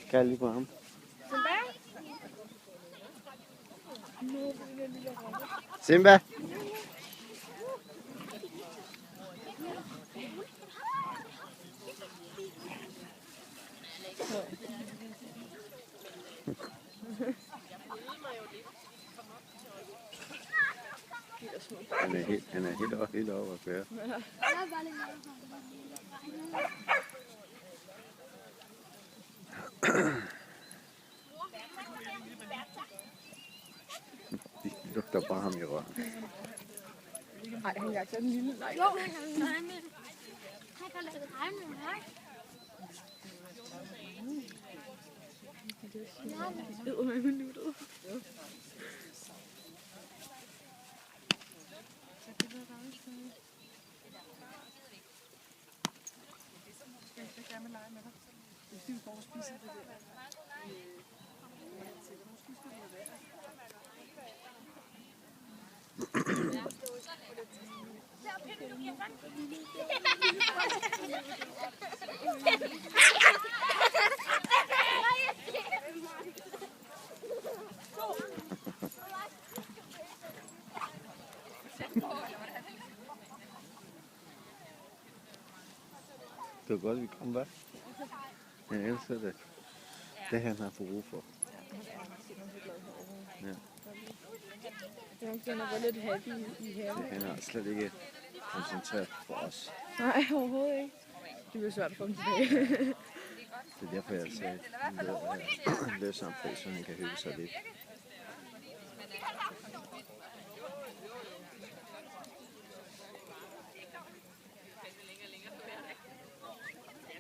Kald lige på ham. Simba! Han er helt over at køre. De lugter bare ham i røven. Nej, han jagter den lille. Nej. Jo, han kan lade med. Han kan lade dig med mig. Det er med minuttet. Det var godt, vi kom, hva'? Jeg elsker det. Det han har brug for. Ja. Han var lidt happy i haven. Han er slet ikke koncentreret for os. Nej, overhovedet ikke. Det bliver svært at få ham tilbage. Det er derfor, jeg sagde, løs ham fri, så han kan hygge sig lidt.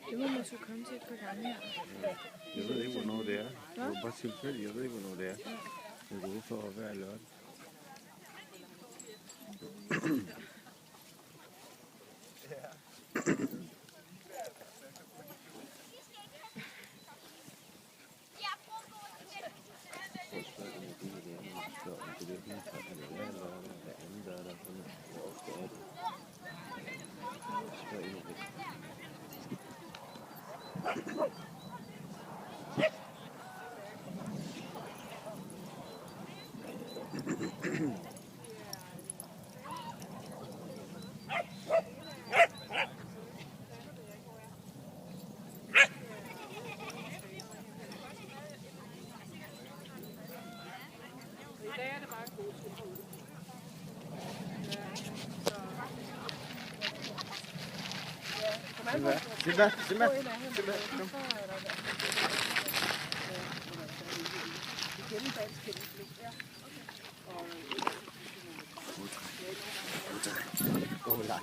Det må man så komme til et par gange her. Jeg ved ikke, hvornår det er. Det var bare tilfældigt. Jeg ved ikke, hvornår det er. Jeg går ud for at være lørdag. Simba, kom. God leg.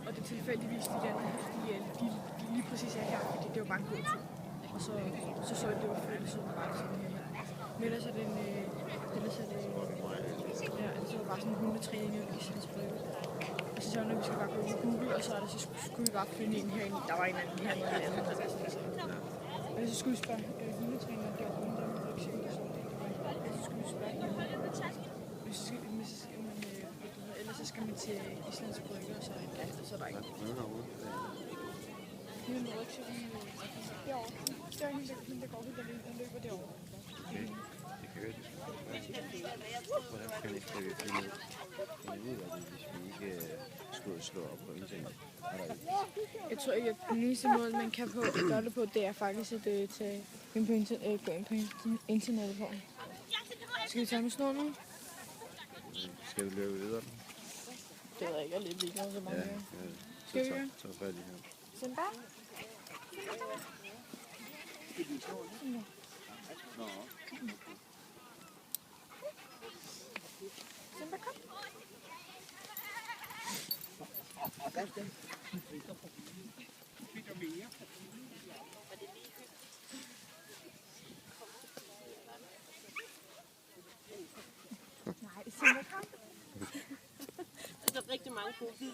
Og det er tilfældigvis de lige præcis er her, fordi det var bare en god tur. Og så det var fælles ud bare sådan her. Men ellers er det var bare sådan en hundetræning i Sindsbrygge. Og så når vi skal bare gå på Google, og så skulle vi bare finde en herinde. Der var en anden herinde, eller andet. Og så skulle vi spørge hundetræner derovre, der var ikke sikkert, så skulle vi spørge ellers så skal man til Islands Brygge, og så er der ikke noget. Men det er ikke sådan, derovre. Det er hende, der går ud, der løber derovre. Okay, det kan høre det. Hvordan skal vi finde ud af det, hvis vi ikke skulle slå op på internet? Jeg tror ikke, at den eneste måde, man kan gøre det på, det er faktisk at gå ind på internettet på. Skal vi tage med snor nu? Skal vi løbe videre? Det ved jeg ikke, jeg er lidt ligeglad så mange. Ja, skal vi gøre? Så fat i her. Simba? Simba, kom. på hvid